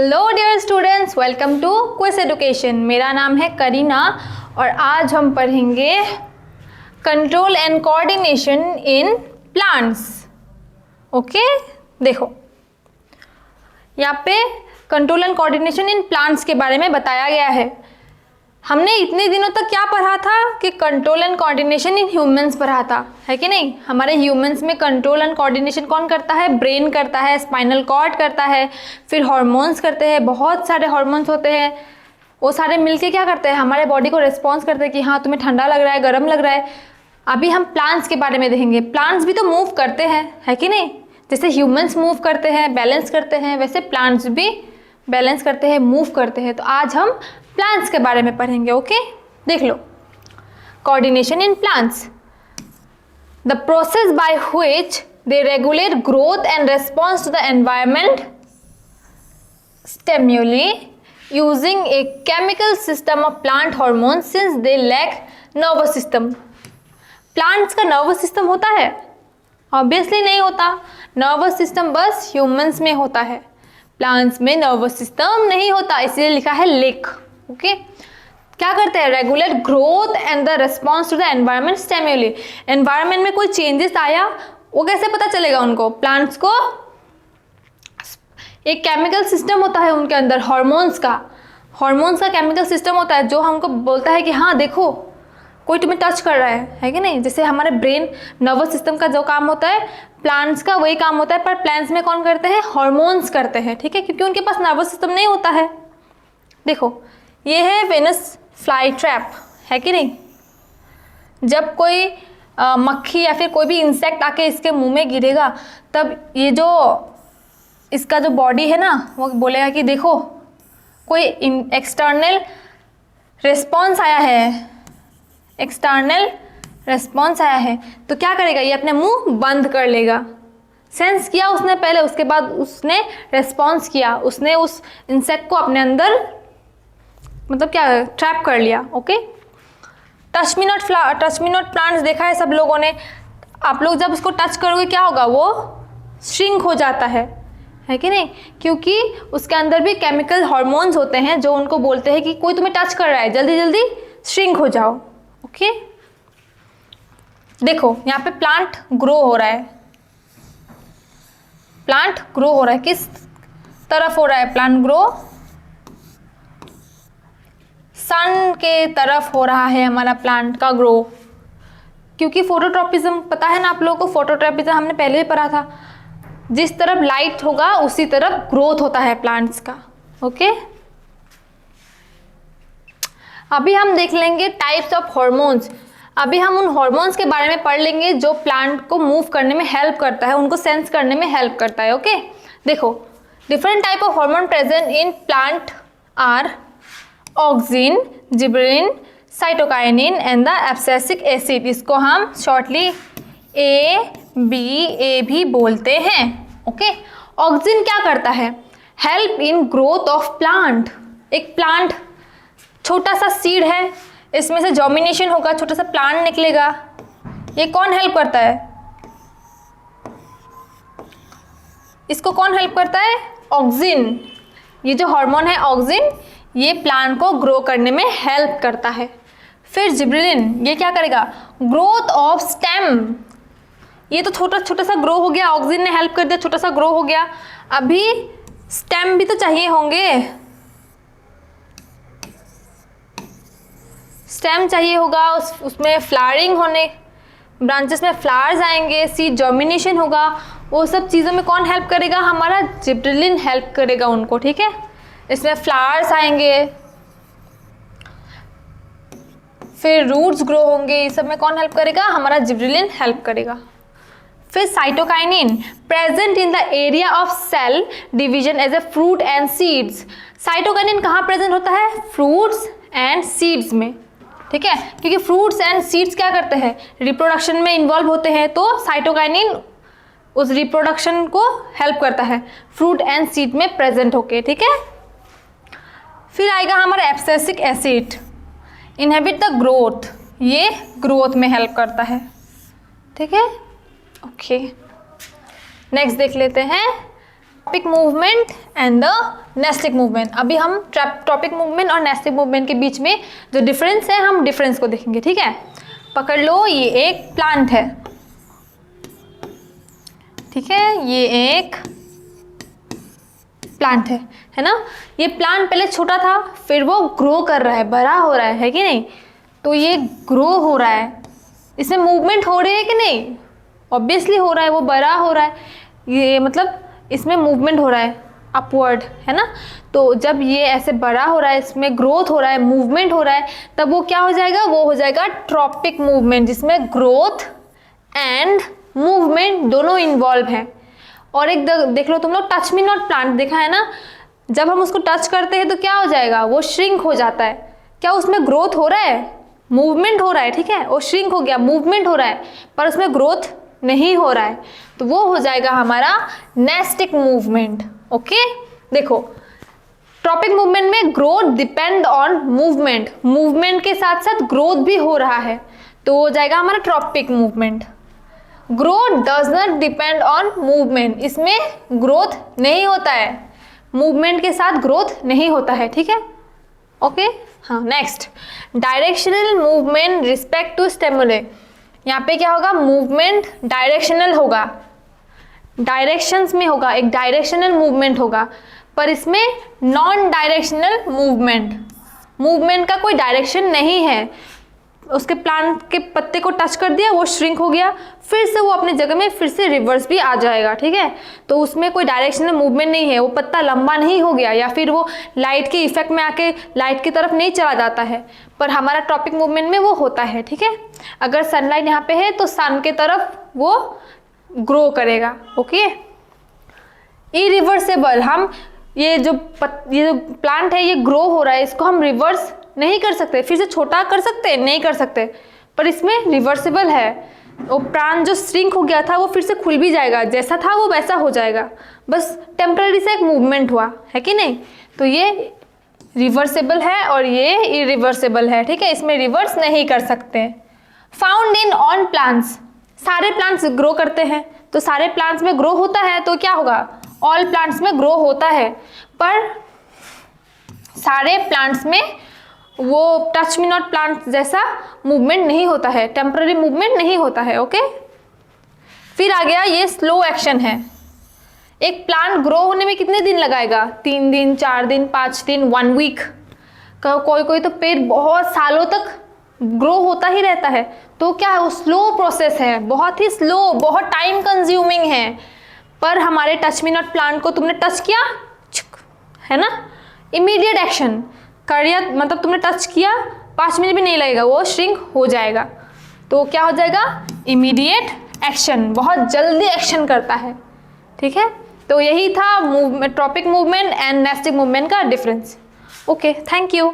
Hello dear students, welcome to quiz education. मेरा नाम है करीना और आज हम पढ़ेंगे control and coordination in plants. Okay, देखो यहाँ पे control and coordination in plants के बारे में बताया गया है। हमने इतने दिनों तक क्या पढ़ा था कि control and coordination in humans पढ़ा था, है कि नहीं। हमारे ह्यूमंस में कंट्रोल एंड कोऑर्डिनेशन कौन करता है? ब्रेन करता है, स्पाइनल कॉर्ड करता है, फिर हार्मोन्स करते हैं, बहुत सारे हार्मोन्स होते हैं। वो सारे मिलके क्या करते हैं? हमारे बॉडी को रिस्पॉन्स करते हैं कि हाँ तुम्हें ठंडा लग रहा है, गर्म लग रहा है। अभी हम प्लांट्स के बारे में देखेंगे। प्लांट्स भी तो मूव करते हैं, है कि नहीं। जैसे ह्यूमंस मूव करते हैं, बैलेंस करते हैं, वैसे प्लांट्स भी बैलेंस करते हैं, मूव करते हैं। तो आज हम प्लांट्स के बारे में पढ़ेंगे। ओके, देख लो। Coordination in plants, the process by which they regulate growth and response to the environment stimuli using a chemical system of plant hormone since they lack nervous system. Plants का nervous system होता है? Obviously नहीं होता। Nervous system बस humans में होता है, plants में नर्वस सिस्टम नहीं होता, इसलिए लिखा है लेक। ओके, क्या करते हैं? Regulate growth and the response to the environment stimuli. Environment में कोई चेंजेस आया, वो कैसे पता चलेगा उनको? प्लांट्स को एक केमिकल सिस्टम होता है उनके अंदर, हार्मोन्स का केमिकल सिस्टम होता है जो हमको बोलता है कि हाँ देखो कोई तुम्हें टच कर रहा है कि नहीं। जैसे हमारे ब्रेन नर्वस सिस्टम का जो काम होता है, प्लांट्स का वही काम होता है, पर प्लांट्स में कौन करते हैं? हार्मोन्स करते हैं, ठीक है, क्योंकि उनके पास नर्वस सिस्टम नहीं होता है। देखो ये है वेनस फ्लाई ट्रैप, है कि नहीं। जब कोई मक्खी या फिर कोई भी इंसेक्ट आके इसके मुंह में गिरेगा, तब ये जो इसका जो बॉडी है ना, वो बोलेगा कि देखो कोई एक्सटर्नल रिस्पॉन्स आया है, एक्सटर्नल रिस्पॉन्स आया है। तो क्या करेगा? ये अपने मुंह बंद कर लेगा। सेंस किया उसने पहले, उसके बाद उसने रिस्पॉन्स किया, उसने उस इंसेक्ट को अपने अंदर मतलब क्या ट्रैप कर लिया। Okay, touch me not plants देखा है सब लोगों ने। आप लोग जब उसको टच करोगे क्या होगा? वो श्रिंक हो जाता है कि नहीं, क्योंकि उसके अंदर भी केमिकल हार्मोन्स होते हैं जो उनको बोलते हैं कि कोई तुम्हें टच कर रहा है, जल्दी जल्दी श्रिंक हो जाओ। ओके, देखो यहाँ पे प्लांट ग्रो हो रहा है। प्लांट ग्रो हो रहा है, किस तरफ हो रहा है प्लांट ग्रो? सन के तरफ हो रहा है हमारा प्लांट का ग्रो, क्योंकि फोटोट्रॉपिज्म पता है ना आप लोगों को। फोटोट्रॉपिज्म हमने पहले भी पढ़ा था। जिस तरफ लाइट होगा उसी तरफ ग्रोथ होता है प्लांट्स का। ओके, अभी हम देख लेंगे टाइप्स ऑफ हार्मोन्स। अभी हम उन हार्मोन्स के बारे में पढ़ लेंगे जो प्लांट को मूव करने में हेल्प करता है, उनको सेंस करने में हेल्प करता है। ओके, देखो different type of hormone present in plant are auxin, gibberellin, cytokinin and the abscisic acid. इसको हम शॉर्टली ए भी बोलते हैं। ओके, ऑक्सिन क्या करता है? Help in growth of plant. एक प्लांट छोटा सा सीड है, इसमें से जर्मिनेशन होगा, छोटा सा प्लांट निकलेगा। ये कौन हेल्प करता है? इसको कौन हेल्प करता है? ऑक्सिन। ये जो हार्मोन है ऑक्सिन, ये प्लांट को ग्रो करने में हेल्प करता है। फिर जिबरेलिन, ये क्या करेगा? Growth of stem. ये तो छोटा छोटा सा ग्रो हो गया, ऑक्सिन ने हेल्प कर दिया, छोटा सा ग्रो हो गया। अभी स्टेम भी तो चाहिए होंगे, स्टेम चाहिए होगा, उसमें फ्लावरिंग होने, ब्रांचेस में फ्लावर्स आएंगे, सीड जर्मिनेशन होगा। वो सब चीज़ों में कौन हेल्प करेगा? हमारा जिबरेलिन हेल्प करेगा उनको, ठीक है। इसमें फ्लावर्स आएंगे, फिर रूट्स ग्रो होंगे, इस सब में कौन हेल्प करेगा? हमारा जिबरेलिन हेल्प करेगा। फिर cytokinin, present in the area of cell division as a fruit and seeds. Cytokinin कहाँ प्रेजेंट होता है? फ्रूट्स एंड सीड्स में, ठीक है, क्योंकि फ्रूट्स एंड सीड्स क्या करते हैं? रिप्रोडक्शन में इन्वॉल्व होते हैं, तो साइटोकाइनिन उस रिप्रोडक्शन को हेल्प करता है फ्रूट एंड सीड में प्रेजेंट होके, ठीक है। फिर आएगा हमारा abscisic acid, inhibit the growth. ये ग्रोथ में हेल्प करता है, ठीक है। ओके, नेक्स्ट देख लेते हैं tropic movement and the nastic movement. अभी हम ट्रॉपिक मूवमेंट और नेस्टिक मूवमेंट के बीच में जो डिफरेंस है हम डिफरेंस को देखेंगे, ठीक है। पकड़ लो, ये एक प्लांट है, ठीक है, ये एक प्लांट है ना। ये प्लांट पहले छोटा था, फिर वो ग्रो कर रहा है, बड़ा हो रहा है कि नहीं। तो ये ग्रो हो रहा है, इसमें मूवमेंट हो रही है कि नहीं, ऑब्वियसली हो रहा है, वो बड़ा हो रहा है, ये मतलब इसमें मूवमेंट हो रहा है अपवर्ड, है ना। तो जब ये ऐसे बड़ा हो रहा है, इसमें ग्रोथ हो रहा है, मूवमेंट हो रहा है, तब वो क्या हो जाएगा, वो हो जाएगा ट्रॉपिक मूवमेंट, जिसमें ग्रोथ एंड मूवमेंट दोनों इन्वॉल्व हैं। और एक देख लो तुम लोग, टच मी नॉट प्लांट देखा है ना, जब हम उसको टच करते हैं तो क्या हो जाएगा, वो श्रिंक हो जाता है। क्या उसमें ग्रोथ हो रहा है, मूवमेंट हो रहा है, ठीक है, वो श्रिंक हो गया, मूवमेंट हो रहा है, पर उसमें ग्रोथ नहीं हो रहा है, तो वो हो जाएगा हमारा नेस्टिक मूवमेंट। ओके, देखो ट्रॉपिक मूवमेंट में growth depend on movement, movement के साथ साथ ग्रोथ भी हो रहा है, तो हो जाएगा हमारा tropic movement. Growth does not depend on movement, इसमें ग्रोथ नहीं होता है, मूवमेंट के साथ ग्रोथ नहीं होता है, ठीक है। ओके, हाँ, next directional movement respect to stimuli. यहाँ पे क्या होगा, मूवमेंट डायरेक्शनल होगा, डायरेक्शंस में होगा, एक डायरेक्शनल मूवमेंट होगा, पर इसमें नॉन डायरेक्शनल मूवमेंट, मूवमेंट का कोई डायरेक्शन नहीं है। उसके प्लांट के पत्ते को टच कर दिया, वो श्रिंक हो गया, फिर से वो अपनी जगह में फिर से रिवर्स भी आ जाएगा, ठीक है। तो उसमें कोई डायरेक्शनल मूवमेंट नहीं है, वो पत्ता लंबा नहीं हो गया, या फिर वो लाइट के इफेक्ट में आके लाइट की तरफ नहीं चला जाता है, पर हमारा ट्रॉपिक मूवमेंट में वो होता है, ठीक है। अगर सनलाइट यहाँ पे है तो सन के तरफ वो ग्रो करेगा। ओके, इरिवर्सेबल, हम ये जो प्लांट है ये ग्रो हो रहा है, इसको हम रिवर्स नहीं कर सकते, फिर से छोटा कर सकते नहीं कर सकते, पर इसमें रिवर्सिबल है। वो प्लांट जो श्रिंक हो गया था वो फिर से खुल भी जाएगा, जैसा था वो वैसा हो जाएगा, बस टेम्पररी से एक मूवमेंट हुआ है कि नहीं। तो ये रिवर्सिबल है और ये इरिवर्सिबल है, ठीक है, इसमें रिवर्स नहीं कर सकते। फाउंड इन ऑन प्लांट्स, सारे प्लांट्स ग्रो करते हैं, तो सारे प्लांट्स में ग्रो होता है, तो क्या होगा, ऑल प्लांट्स में ग्रो होता है, पर सारे प्लांट्स में वो टच मी नॉट प्लांट जैसा मूवमेंट नहीं होता है, टेम्पररी मूवमेंट नहीं होता है। ओके, फिर आ गया ये स्लो एक्शन है। एक प्लांट ग्रो होने में कितने दिन लगाएगा, 3 दिन, 4 दिन, 5 दिन, 1 वीक, कोई कोई तो पेड़ बहुत सालों तक ग्रो होता ही रहता है। तो क्या है, वो स्लो प्रोसेस है, बहुत ही स्लो, बहुत टाइम कंज्यूमिंग है। पर हमारे टच मी नॉट प्लांट को तुमने टच किया, है ना, इमीडिएट एक्शन करिया, मतलब तुमने टच किया 5 मिनट भी नहीं लगेगा, वो श्रिंक हो जाएगा। तो क्या हो जाएगा, इमीडिएट एक्शन, बहुत जल्दी एक्शन करता है, ठीक है। तो यही था tropic movement and nastic movement का डिफरेंस। Okay, thank you.